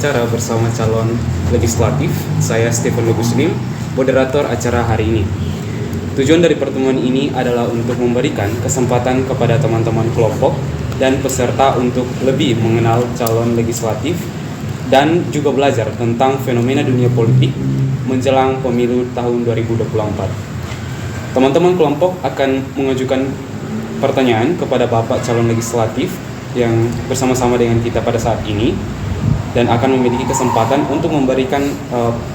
wawancara bersama calon legislatif. Saya Stephen Luguslim, moderator acara hari ini. Tujuan dari pertemuan ini adalah untuk memberikan kesempatan kepada teman-teman kelompok dan peserta untuk lebih mengenal calon legislatif dan juga belajar tentang fenomena dunia politik menjelang pemilu tahun 2024. Teman-teman kelompok akan mengajukan pertanyaan kepada Bapak calon legislatif yang bersama-sama dengan kita pada saat ini dan akan memiliki kesempatan untuk memberikan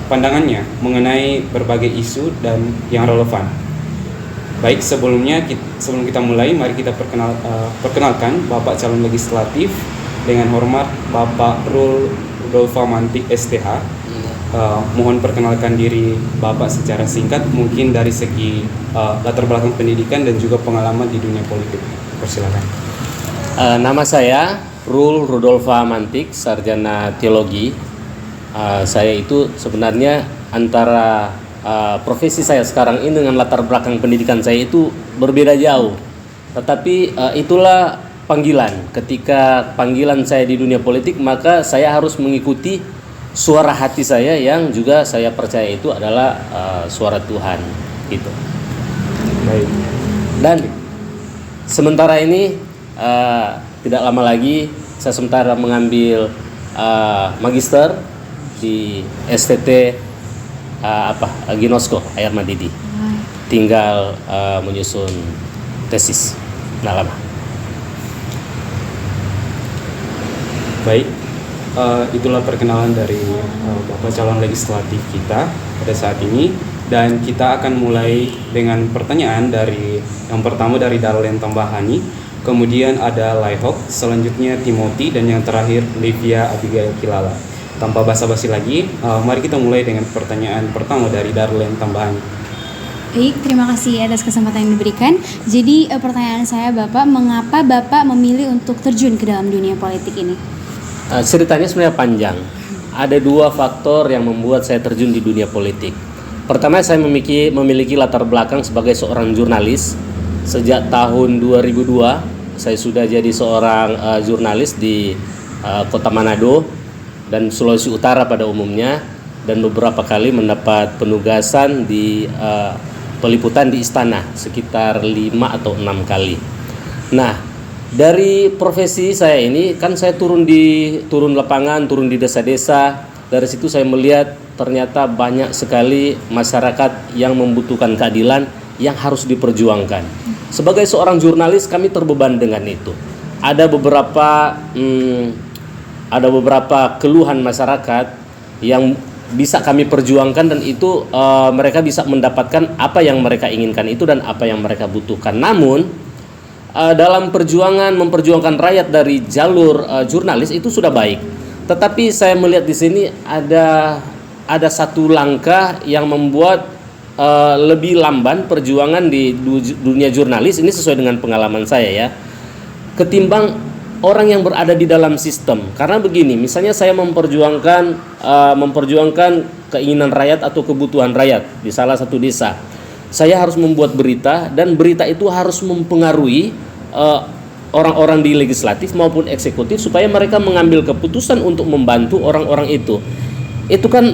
pandangannya mengenai berbagai isu dan yang relevan. Baik, sebelum kita mulai, mari kita perkenalkan Bapak calon legislatif. Dengan hormat Bapak Rul Rudolfa Mantik STH. Mohon perkenalkan diri Bapak secara singkat, mungkin dari segi latar belakang pendidikan dan juga pengalaman di dunia politik. Persilakan. Nama saya Rul Rudolfa Mantik, sarjana teologi. Saya itu sebenarnya antara profesi saya sekarang ini dengan latar belakang pendidikan saya itu berbeda jauh. Tetapi itulah panggilan. Ketika panggilan saya di dunia politik, maka saya harus mengikuti suara hati saya yang juga saya percaya itu adalah suara Tuhan, gitu. Baik. Dan sementara ini tidak lama lagi saya sementara mengambil magister di STT Ginosko Air Madidi. Tinggal menyusun tesis. Nah, lama. Baik, itulah perkenalan dari Bapak calon legislatif kita pada saat ini, dan kita akan mulai dengan pertanyaan dari yang pertama dari Darlen Tambahani, kemudian ada Laihok, selanjutnya Timothy, dan yang terakhir Livia Abigail Kilala. Tanpa basa-basi lagi, mari kita mulai dengan pertanyaan pertama dari Darlen Tambahani. Baik, terima kasih atas kesempatan yang diberikan. Jadi pertanyaan saya Bapak, mengapa Bapak memilih untuk terjun ke dalam dunia politik ini? Ceritanya sebenarnya panjang. Ada dua faktor yang membuat saya terjun di dunia politik. Pertama, saya memiliki latar belakang sebagai seorang jurnalis. Sejak tahun 2002, saya sudah jadi seorang jurnalis di Kota Manado dan Sulawesi Utara pada umumnya, dan beberapa kali mendapat penugasan di peliputan di istana sekitar 5 atau 6 kali. Nah, dari profesi saya ini kan saya turun lapangan, turun di desa-desa. Dari situ saya melihat ternyata banyak sekali masyarakat yang membutuhkan keadilan yang harus diperjuangkan. Sebagai seorang jurnalis, kami terbeban dengan itu. Ada beberapa keluhan masyarakat yang bisa kami perjuangkan, dan itu mereka bisa mendapatkan apa yang mereka inginkan itu dan apa yang mereka butuhkan. Namun dalam memperjuangkan rakyat dari jalur jurnalis itu sudah baik. Tetapi saya melihat di sini ada satu langkah yang membuat lebih lamban perjuangan di dunia jurnalis ini, sesuai dengan pengalaman saya ya, ketimbang orang yang berada di dalam sistem. Karena begini, misalnya saya memperjuangkan keinginan rakyat atau kebutuhan rakyat di salah satu desa. Saya harus membuat berita, dan berita itu harus mempengaruhi orang-orang di legislatif maupun eksekutif supaya mereka mengambil keputusan untuk membantu orang-orang itu. Itu kan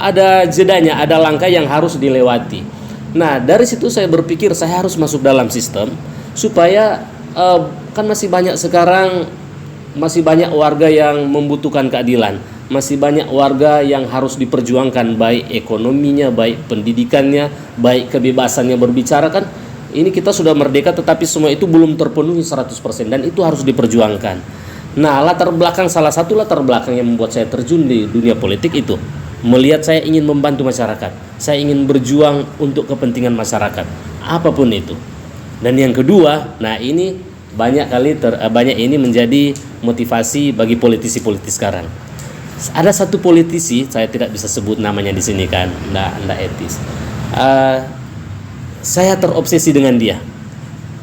ada jedanya, ada langkah yang harus dilewati. Nah, dari situ saya berpikir saya harus masuk dalam sistem supaya kan masih banyak warga yang membutuhkan keadilan, masih banyak warga yang harus diperjuangkan, baik ekonominya, baik pendidikannya, baik kebebasannya berbicara. Kan ini kita sudah merdeka, tetapi semua itu belum terpenuhi 100%, dan itu harus diperjuangkan. Nah, salah satu latar belakang yang membuat saya terjun di dunia politik itu melihat saya ingin membantu masyarakat, saya ingin berjuang untuk kepentingan masyarakat, apapun itu. Dan yang kedua, nah ini banyak ini menjadi motivasi bagi politisi-politisi sekarang. Ada satu politisi, saya tidak bisa sebut namanya di sini kan, enggak etis. Saya terobsesi dengan dia.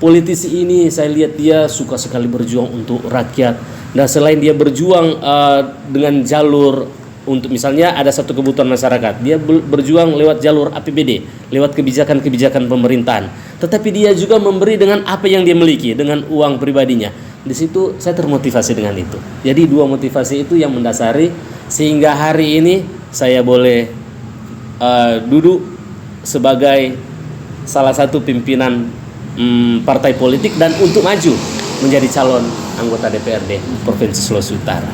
Politisi ini saya lihat dia suka sekali berjuang untuk rakyat. Nah, selain dia berjuang dengan jalur untuk misalnya ada satu kebutuhan masyarakat, dia berjuang lewat jalur APBD, lewat kebijakan-kebijakan pemerintahan. Tetapi dia juga memberi dengan apa yang dia miliki, dengan uang pribadinya. Di situ saya termotivasi dengan itu. Jadi dua motivasi itu yang mendasari sehingga hari ini saya boleh duduk sebagai salah satu pimpinan partai politik dan untuk maju menjadi calon anggota DPRD Provinsi Sulawesi Utara.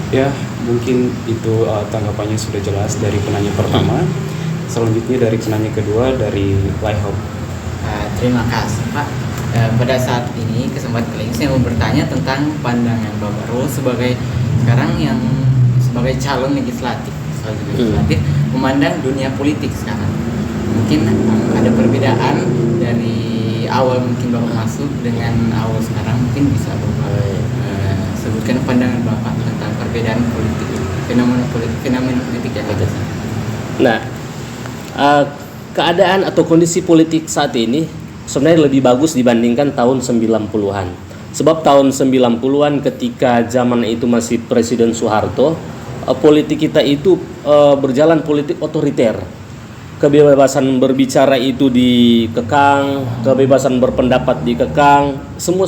Ya, mungkin itu tanggapannya sudah jelas dari penanya pertama. Selanjutnya dari penanya kedua dari Laihop. Terima kasih Pak. Pada saat ini kesempatan kali ini saya mau bertanya tentang pandangan Bapak Rul sebagai sekarang yang sebagai calon legislatif memandang dunia politik sekarang. Mungkin ada perbedaan dari awal mungkin Bapak masuk dengan awal sekarang, mungkin bisa Bapak sebutkan pandangan Bapak tentang perbedaan politik, fenomena politik yang ada. Nah, keadaan atau kondisi politik saat ini sebenarnya lebih bagus dibandingkan tahun 90-an. Sebab tahun 90-an ketika zaman itu masih Presiden Soeharto, politik kita itu berjalan politik otoriter. Kebebasan berbicara itu dikekang, kebebasan berpendapat dikekang, semua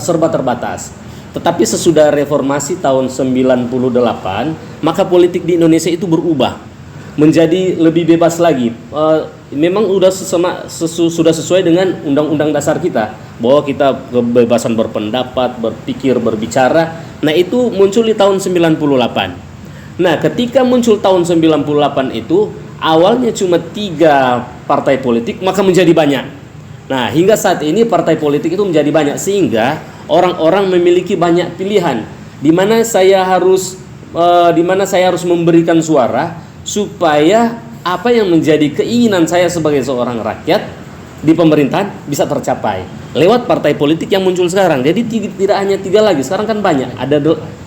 serba terbatas. Tetapi sesudah reformasi tahun 98, maka politik di Indonesia itu berubah menjadi lebih bebas lagi. Memang sudah sesuai dengan undang-undang dasar kita bahwa kita kebebasan berpendapat, berpikir, berbicara. Nah, itu muncul di tahun 98. Nah, ketika muncul tahun 98 itu awalnya cuma 3 partai politik, maka menjadi banyak. Nah, hingga saat ini partai politik itu menjadi banyak sehingga orang-orang memiliki banyak pilihan di mana saya harus memberikan suara supaya apa yang menjadi keinginan saya sebagai seorang rakyat di pemerintahan bisa tercapai lewat partai politik yang muncul sekarang. Jadi tidak hanya 3 lagi, sekarang kan banyak.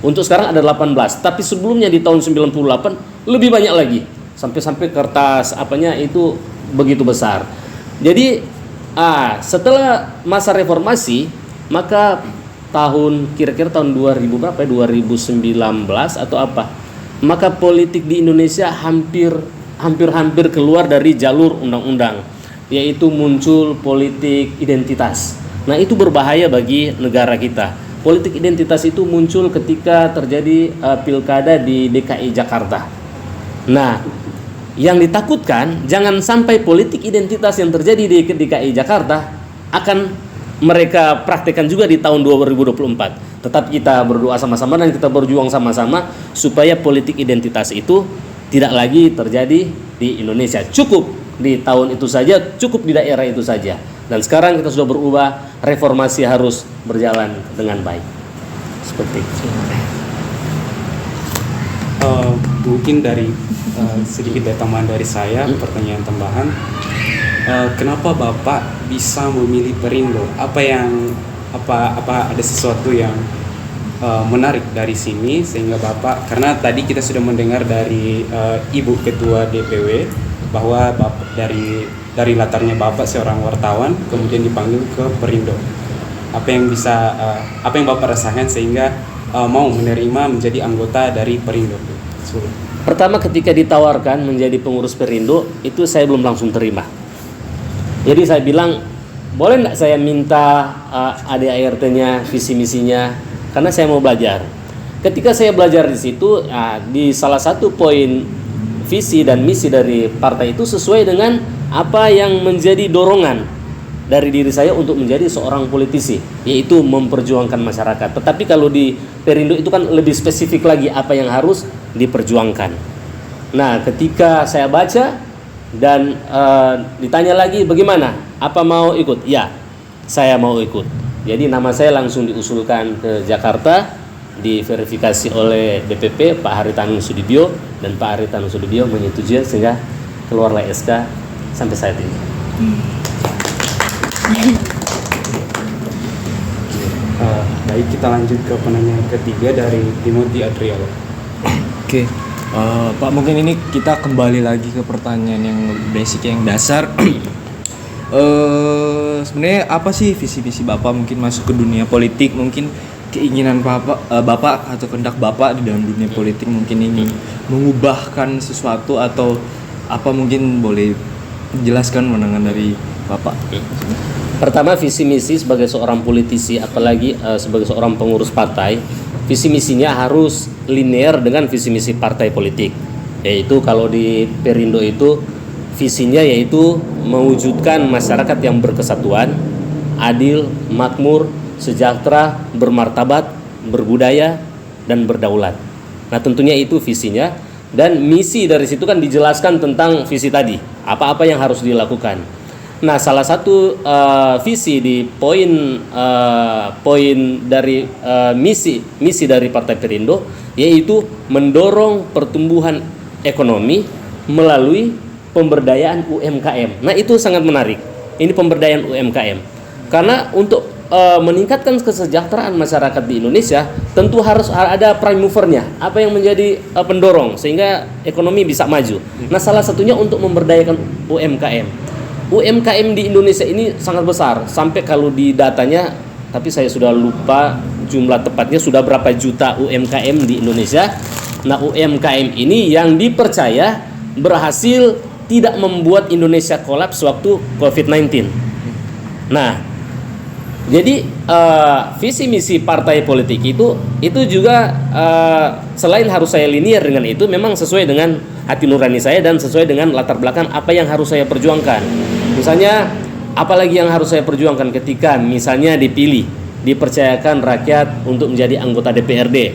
Untuk sekarang ada 18, tapi sebelumnya di tahun 98 lebih banyak lagi. Sampai kertas itu begitu besar. Jadi setelah masa reformasi, maka kira-kira tahun 2000 berapa ya? 2019 atau apa? Maka politik di Indonesia hampir keluar dari jalur undang-undang, yaitu muncul politik identitas. Nah, itu berbahaya bagi negara kita. Politik identitas itu muncul ketika terjadi pilkada di DKI Jakarta. Nah, yang ditakutkan jangan sampai politik identitas yang terjadi di DKI Jakarta akan mereka praktekkan juga di tahun 2024. Tetap kita berdoa sama-sama dan kita berjuang sama-sama supaya politik identitas itu tidak lagi terjadi di Indonesia. Cukup di tahun itu saja, cukup di daerah itu saja. Dan sekarang kita sudah berubah, reformasi harus berjalan dengan baik. Seperti itu. Mungkin dari sedikit tambahan dari saya, pertanyaan tambahan. Kenapa Bapak bisa memilih Perindo? Apa ada sesuatu yang menarik dari sini sehingga Bapak, karena tadi kita sudah mendengar dari Ibu Ketua DPW bahwa Bapak dari latarnya Bapak seorang wartawan kemudian dipanggil ke Perindo. Apa yang Bapak rasakan sehingga mau menerima menjadi anggota dari Perindo? Pertama, ketika ditawarkan menjadi pengurus Perindo, itu saya belum langsung terima. Jadi saya bilang, boleh nggak saya minta ADART-nya, visi misinya, karena saya mau belajar. Ketika saya belajar di situ, di salah satu poin visi dan misi dari partai itu sesuai dengan apa yang menjadi dorongan dari diri saya untuk menjadi seorang politisi, yaitu memperjuangkan masyarakat. Tetapi kalau di Perindo itu kan lebih spesifik lagi apa yang harus diperjuangkan. Nah, ketika saya baca dan ditanya lagi bagaimana, apa mau ikut? Ya, saya mau ikut. Jadi nama saya langsung diusulkan ke Jakarta, diverifikasi oleh DPP Pak Haritanu Sudibyo, dan Pak Haritanu Sudibyo menyetujui sehingga keluarlah SK sampai saat ini. Baik, kita lanjut ke penanya ketiga dari Timothy Adriano. Oke. Pak, mungkin ini kita kembali lagi ke pertanyaan yang basic, yang dasar. Sebenarnya apa sih visi-visi Bapak mungkin masuk ke dunia politik? Mungkin keinginan Bapak atau kehendak Bapak di dalam dunia politik mungkin ingin mengubahkan sesuatu atau apa, mungkin boleh jelaskan pandangan dari Bapak. Pertama, visi misi sebagai seorang politisi, apalagi sebagai seorang pengurus partai, visi misinya harus linear dengan visi misi partai politik. Yaitu kalau di Perindo itu visinya yaitu mewujudkan masyarakat yang berkesatuan, adil, makmur, sejahtera, bermartabat, berbudaya, dan berdaulat. Nah, tentunya itu visinya, dan misi dari situ kan dijelaskan tentang visi tadi, apa-apa yang harus dilakukan. Nah, salah satu visi di poin dari misi dari Partai Perindo yaitu mendorong pertumbuhan ekonomi melalui pemberdayaan UMKM. Nah, itu sangat menarik. Ini pemberdayaan UMKM. Karena untuk meningkatkan kesejahteraan masyarakat di Indonesia tentu harus ada prime movernya, apa yang menjadi pendorong sehingga ekonomi bisa maju. Nah, salah satunya untuk memberdayakan UMKM. UMKM di Indonesia ini sangat besar, sampai kalau di datanya, tapi saya sudah lupa jumlah tepatnya sudah berapa juta UMKM di Indonesia. Nah, UMKM ini yang dipercaya berhasil tidak membuat Indonesia kolaps waktu COVID-19. Nah, jadi visi misi partai politik itu juga selain harus saya linear dengan itu, memang sesuai dengan hati nurani saya dan sesuai dengan latar belakang apa yang harus saya perjuangkan. Misalnya, apalagi yang harus saya perjuangkan ketika misalnya dipercayakan rakyat untuk menjadi anggota DPRD.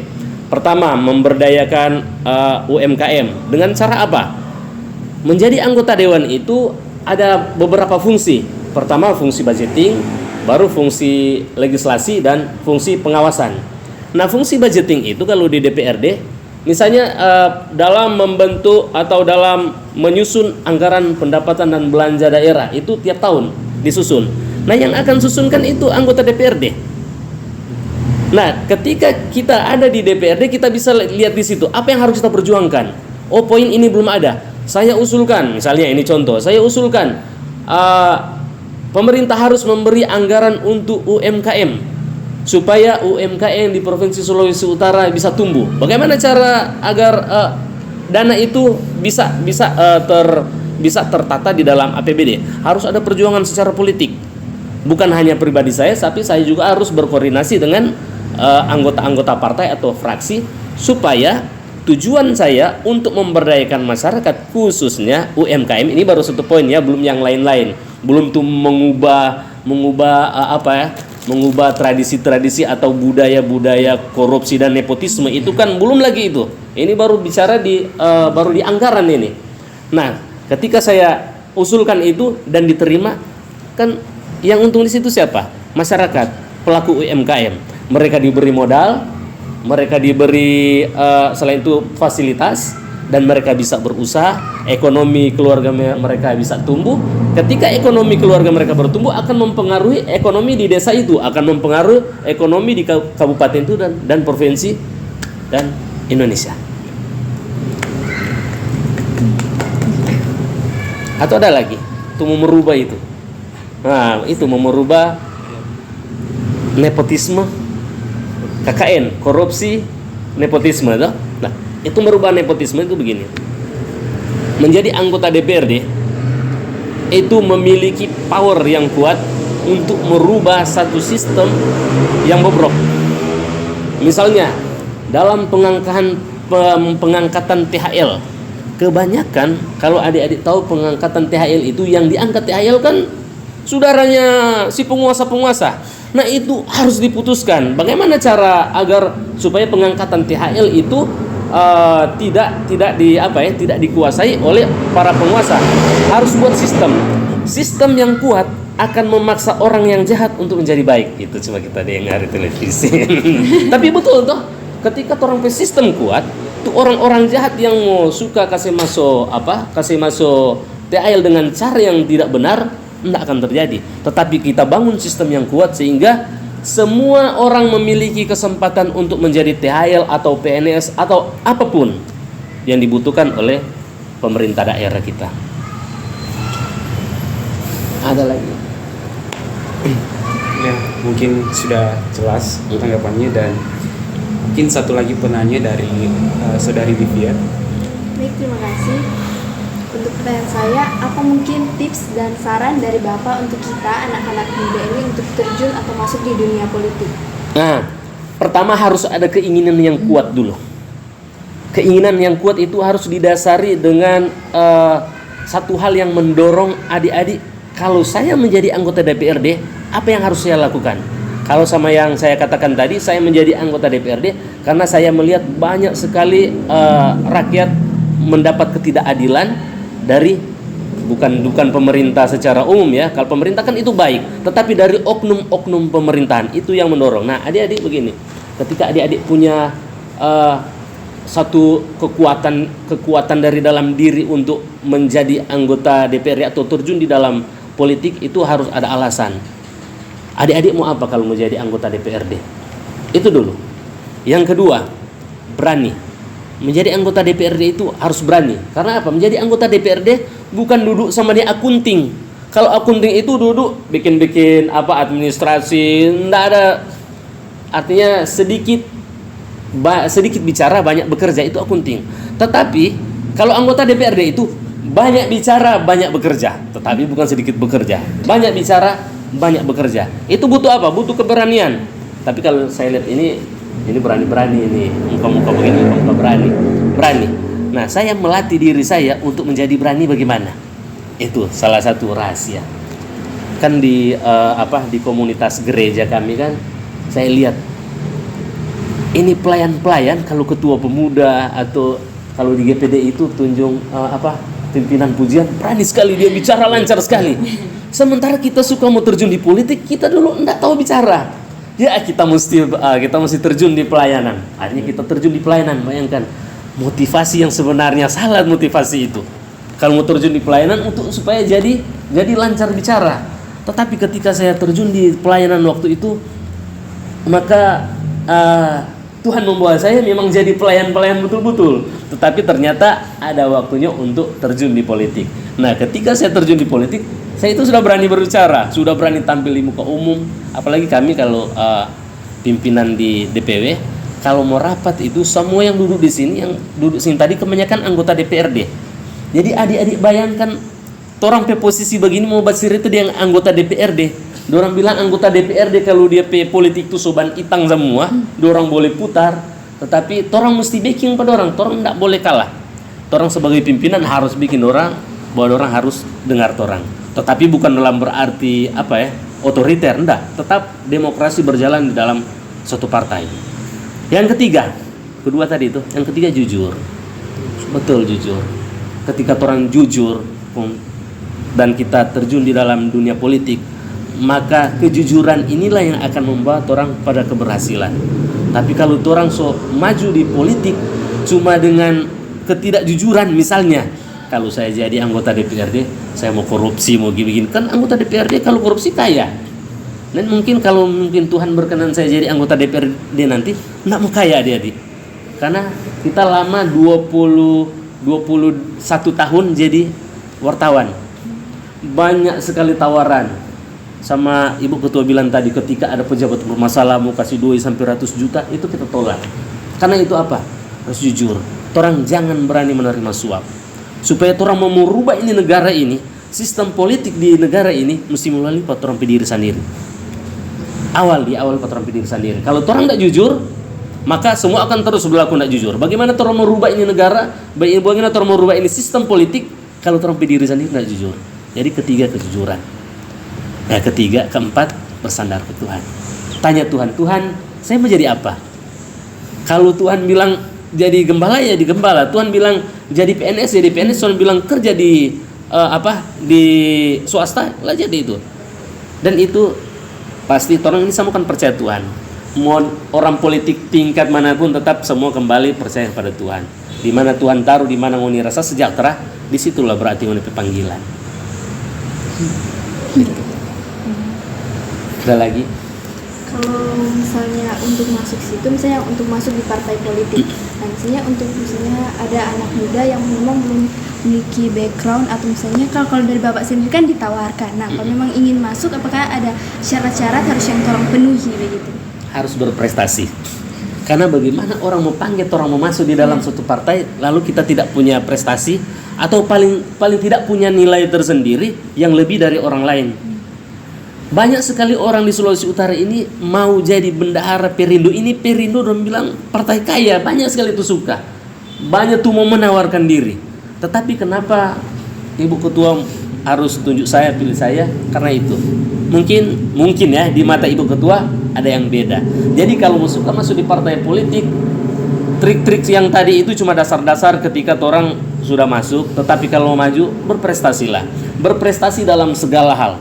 Pertama, memberdayakan UMKM dengan cara apa? Menjadi anggota dewan itu ada beberapa fungsi. Pertama, fungsi budgeting, baru fungsi legislasi dan fungsi pengawasan. Nah, fungsi budgeting itu kalau di DPRD misalnya dalam membentuk atau dalam menyusun anggaran pendapatan dan belanja daerah itu tiap tahun disusun. Nah, yang akan susunkan itu anggota DPRD. Nah, ketika kita ada di DPRD kita bisa lihat di situ apa yang harus kita perjuangkan. Oh, poin ini belum ada. Saya usulkan, misalnya ini contoh, saya usulkan pemerintah harus memberi anggaran untuk UMKM supaya UMKM di Provinsi Sulawesi Utara bisa tumbuh. Bagaimana cara agar dana itu bisa tertata di dalam APBD? Harus ada perjuangan secara politik. Bukan hanya pribadi saya, tapi saya juga harus berkoordinasi dengan anggota-anggota partai atau fraksi supaya tujuan saya untuk memberdayakan masyarakat khususnya UMKM ini baru satu poin ya, belum yang lain-lain. Belum tuh mengubah tradisi-tradisi atau budaya-budaya korupsi dan nepotisme itu kan belum lagi itu. Ini baru bicara baru di anggaran ini. Nah, ketika saya usulkan itu dan diterima, kan yang untung di situ siapa? Masyarakat, pelaku UMKM. Mereka diberi modal, mereka diberi selain itu fasilitas, dan mereka bisa berusaha, ekonomi keluarga mereka bisa tumbuh. Ketika ekonomi keluarga mereka bertumbuh akan mempengaruhi ekonomi di desa itu, akan mempengaruhi ekonomi di kabupaten itu dan provinsi dan Indonesia. Atau ada lagi, itu mau merubah itu. Nah, itu mau merubah nepotisme, KKN, korupsi, nepotisme itu. Nah, itu merubah nepotisme itu begini. Menjadi anggota DPRD itu memiliki power yang kuat untuk merubah satu sistem yang bobrok. Misalnya dalam pengangkatan THL, kebanyakan kalau adik-adik tahu pengangkatan THL itu yang diangkat THL kan saudaranya si penguasa-penguasa. Nah, itu harus diputuskan. Bagaimana cara agar supaya pengangkatan THL itu tidak dikuasai oleh para penguasa. Harus buat sistem yang kuat akan memaksa orang yang jahat untuk menjadi baik. Itu cuma kita dengar di televisi. Tapi betul toh, ketika orang punya sistem kuat, tuh orang-orang jahat yang mau suka kasih masuk THL dengan cara yang tidak benar, tidak akan terjadi. Tetapi kita bangun sistem yang kuat sehingga semua orang memiliki kesempatan untuk menjadi THL atau PNS atau apapun yang dibutuhkan oleh pemerintah daerah kita. Ada lagi? Ya, mungkin sudah jelas tanggapannya, dan mungkin satu lagi penanya dari saudari Livia. Baik, terima kasih. Untuk pertanyaan saya, apa mungkin tips dan saran dari Bapak untuk kita anak-anak muda ini untuk terjun atau masuk di dunia politik? Nah, pertama harus ada keinginan yang kuat dulu. Keinginan yang kuat itu harus didasari dengan satu hal yang mendorong adik-adik. Kalau saya menjadi anggota DPRD, apa yang harus saya lakukan? Kalau sama yang saya katakan tadi, saya menjadi anggota DPRD karena saya melihat banyak sekali rakyat mendapat ketidakadilan dari bukan pemerintah secara umum ya. Kalau pemerintah kan itu baik, tetapi dari oknum-oknum pemerintahan itu yang mendorong. Nah, adik-adik begini, ketika adik-adik punya satu kekuatan dari dalam diri untuk menjadi anggota DPRD atau terjun di dalam politik, itu harus ada alasan. Adik-adik mau apa kalau mau jadi anggota DPRD? Itu dulu. Yang kedua, berani. Menjadi anggota DPRD itu harus berani. Karena apa? Menjadi anggota DPRD bukan duduk sama dia akunting. Kalau akunting itu duduk bikin-bikin administrasi, enggak ada. Artinya sedikit bicara banyak bekerja, itu akunting. Tetapi kalau anggota DPRD itu banyak bicara banyak bekerja, tetapi bukan sedikit bekerja. Banyak bicara banyak bekerja. Itu butuh apa? Butuh keberanian. Tapi kalau saya lihat ini berani-berani ini, muka-muka begini, muka berani. Nah, saya melatih diri saya untuk menjadi berani bagaimana? Itu salah satu rahasia. Kan di komunitas gereja kami kan, saya lihat ini pelayan-pelayan kalau ketua pemuda atau kalau di GPD itu pimpinan pujian, berani sekali dia bicara lancar sekali. Sementara kita suka mau terjun di politik, kita dulu enggak tahu bicara. Ya, kita mesti terjun di pelayanan. Akhirnya kita terjun di pelayanan. Bayangkan motivasi yang sebenarnya salah motivasi itu. Kalau mau terjun di pelayanan supaya jadi lancar bicara. Tetapi ketika saya terjun di pelayanan waktu itu, maka Tuhan membawa saya memang jadi pelayan-pelayan betul-betul. Tetapi ternyata ada waktunya untuk terjun di politik. Nah, ketika saya terjun di politik, saya itu sudah berani berbicara, sudah berani tampil di muka umum. Apalagi kami kalau pimpinan di DPW, kalau mau rapat itu semua yang duduk di sini, yang duduk sini tadi kebanyakan anggota DPRD. Jadi adik-adik bayangkan, orang pe posisi begini mau basir itu dia yang anggota DPRD. Dorang bilang anggota DPRD kalau dia pe politik itu soban itang semua, dorang boleh putar, tetapi orang mesti backing pada orang tidak boleh kalah. Orang sebagai pimpinan harus bikin orang bahwa orang harus dengar orang. Tetapi bukan dalam berarti otoriter, enggak. Tetap demokrasi berjalan di dalam suatu partai. Yang kedua tadi itu, yang ketiga jujur. Betul, jujur. Ketika orang jujur dan kita terjun di dalam dunia politik, maka kejujuran inilah yang akan membawa orang pada keberhasilan. Tapi kalau orang maju di politik cuma dengan ketidakjujuran, misalnya kalau saya jadi anggota DPRD, saya mau korupsi, mau gini-gini. Kan anggota DPRD kalau korupsi kaya. Dan kalau Tuhan berkenan saya jadi anggota DPRD nanti, enggak mau kaya adik-adik. Karena kita lama 21 tahun jadi wartawan. Banyak sekali tawaran. Sama Ibu Ketua bilang tadi, ketika ada pejabat bermasalah mau kasih duit sampai ratus juta, itu kita tolak. Karena itu apa? Harus jujur. Orang jangan berani menerima suap. Supaya orang mau merubah ini negara ini, sistem politik di negara ini mesti melalui orang diri sendiri. Awal orang diri sendiri. Kalau orang tidak jujur, maka semua akan terus berlaku tidak jujur. Bagaimana orang merubah ini negara? Bagaimana orang merubah ini sistem politik? Kalau orang diri sendiri tidak jujur. Jadi ketiga kejujuran. Keempat bersandar ke Tuhan. Tanya Tuhan, saya mau jadi apa? Kalau Tuhan bilang jadi gembala, ya di gembala. Tuhan bilang jadi PNS, jadi PNS. Tuhan bilang kerja di swasta, lah jadi itu. Dan itu pasti orang ini semua kan percaya Tuhan. Mau orang politik tingkat manapun tetap semua kembali percaya kepada Tuhan. Di mana Tuhan taruh, di mana ngoni rasa sejahtera, disitulah berarti ngoni panggilan. Ada lagi? Kalau misalnya untuk masuk situ, misalnya untuk masuk di partai politik, nah misalnya ada anak muda yang memang belum memiliki background, atau misalnya kalau dari Bapak sendiri kan ditawarkan. Nah, kalau memang ingin masuk, apakah ada syarat-syarat harus yang tolong penuhi begitu? Harus berprestasi. Karena bagaimana orang mau panggil, orang mau masuk di dalam suatu partai, lalu kita tidak punya prestasi atau paling tidak punya nilai tersendiri yang lebih dari orang lain. Banyak sekali orang di Sulawesi Utara ini mau jadi bendahara Perindo. Ini Perindo dan bilang partai kaya, banyak sekali itu suka. Banyak tuh mau menawarkan diri. Tetapi kenapa Ibu Ketua harus tunjuk saya, pilih saya? Karena itu. Mungkin ya di mata Ibu Ketua ada yang beda. Jadi kalau suka masuk di partai politik, trik-trik yang tadi itu cuma dasar-dasar ketika orang sudah masuk. Tetapi kalau mau maju, berprestasilah. Berprestasi dalam segala hal.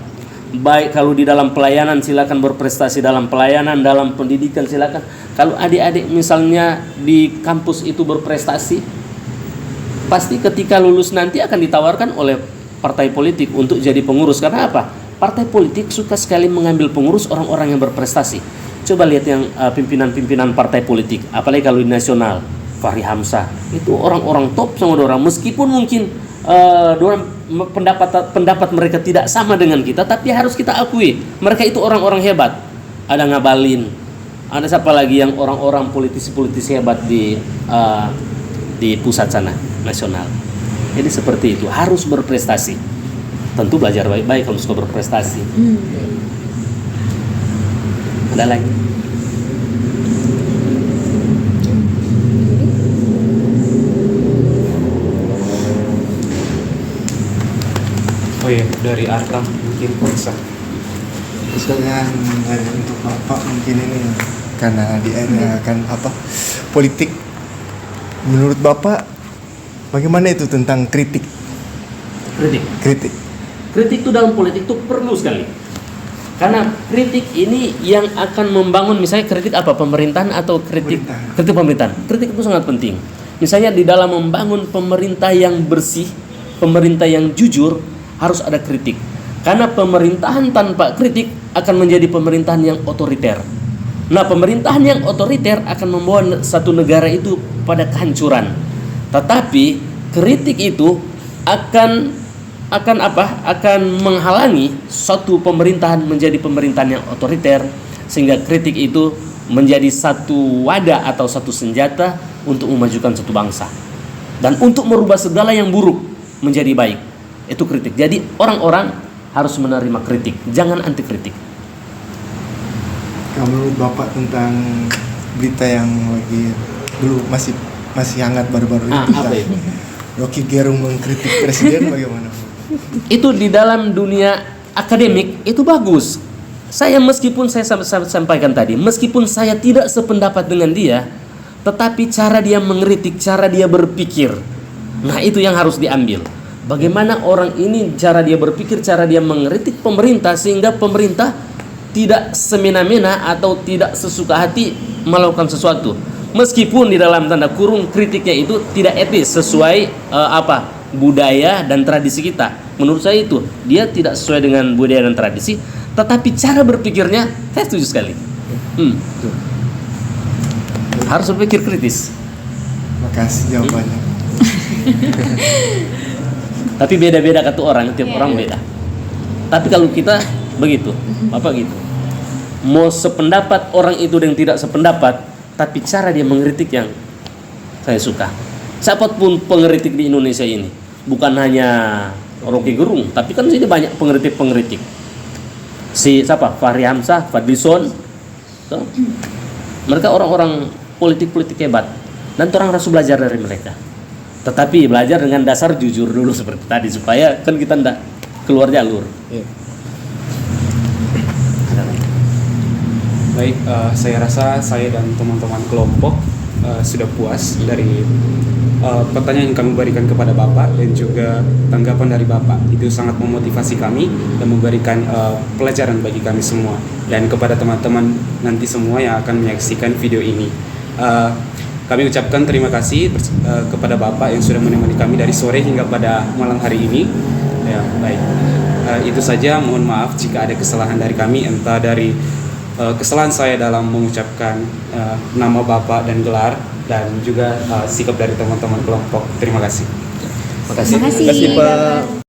Baik kalau di dalam pelayanan silakan berprestasi dalam pelayanan, dalam pendidikan silakan. Kalau adik-adik misalnya di kampus itu berprestasi, pasti ketika lulus nanti akan ditawarkan oleh partai politik untuk jadi pengurus. Karena apa? Partai politik suka sekali mengambil pengurus orang-orang yang berprestasi. Coba lihat yang pimpinan-pimpinan partai politik, apalagi kalau di nasional, Fahri Hamzah, itu orang-orang top sama orang. Meskipun mungkin pendapat mereka tidak sama dengan kita, tapi harus kita akui mereka itu orang-orang hebat. Ada Ngabalin, ada siapa lagi yang orang-orang politisi-politisi hebat di pusat sana nasional. Jadi seperti itu, harus berprestasi. Tentu belajar baik-baik kalau suka berprestasi. Ada lagi? Oh iya, dari Artam mungkin bisa. Dengan untuk Bapak mungkin ini karena di area kan politik, menurut Bapak bagaimana itu tentang kritik Kritik itu dalam politik itu perlu sekali. Karena kritik ini yang akan membangun, misalnya kritik apa, pemerintahan atau kritik pemerintahan. Kritik itu sangat penting. Misalnya di dalam membangun pemerintah yang bersih, pemerintah yang jujur, harus ada kritik. Karena pemerintahan tanpa kritik akan menjadi pemerintahan yang otoriter. Nah, pemerintahan yang otoriter akan membawa satu negara itu pada kehancuran. Tetapi kritik itu akan menghalangi suatu pemerintahan menjadi pemerintahan yang otoriter, sehingga kritik itu menjadi satu wadah atau satu senjata untuk memajukan suatu bangsa dan untuk merubah segala yang buruk menjadi baik. Itu kritik. Jadi orang-orang harus menerima kritik, jangan anti kritik. Kalau menurut Bapak tentang berita yang lagi dulu masih hangat baru-baru ini tentang Rocky Gerung mengkritik presiden, bagaimana? Itu di dalam dunia akademik itu bagus. Saya meskipun saya sampaikan tadi, meskipun saya tidak sependapat dengan dia, tetapi cara dia mengkritik, cara dia berpikir, nah itu yang harus diambil. Bagaimana orang ini cara dia berpikir, cara dia mengkritik pemerintah sehingga pemerintah tidak semena-mena atau tidak sesuka hati melakukan sesuatu. Meskipun di dalam tanda kurung kritiknya itu tidak etis sesuai budaya dan tradisi kita. Menurut saya itu dia tidak sesuai dengan budaya dan tradisi, tetapi cara berpikirnya saya setuju sekali. Harus berpikir kritis. Makasih jawabannya. Tapi beda-beda kata orang, tiap orang beda. Tapi kalau kita begitu, Bapak gitu. Mau sependapat orang itu yang tidak sependapat, tapi cara dia mengkritik yang saya suka. Siapapun pengkritik di Indonesia ini, bukan hanya Rocky Gerung, tapi kan sini banyak pengkritik. Fahri Hamzah, Fadlison, so, mereka orang-orang politik hebat, dan orang harus belajar dari mereka. Tetapi belajar dengan dasar jujur dulu seperti tadi, supaya kan kita tidak keluar jalur. Baik, saya rasa saya dan teman-teman kelompok sudah puas dari pertanyaan yang kami berikan kepada Bapak dan juga tanggapan dari Bapak. Itu sangat memotivasi kami dan memberikan pelajaran bagi kami semua dan kepada teman-teman nanti semua yang akan menyaksikan video ini. Kami ucapkan terima kasih kepada Bapak yang sudah menemani kami dari sore hingga pada malam hari ini. Ya, baik. Itu saja, mohon maaf jika ada kesalahan dari kami, entah dari kesalahan saya dalam mengucapkan nama Bapak dan gelar, dan juga sikap dari teman-teman kelompok. Terima kasih. Terima kasih. Terima kasih, Pak.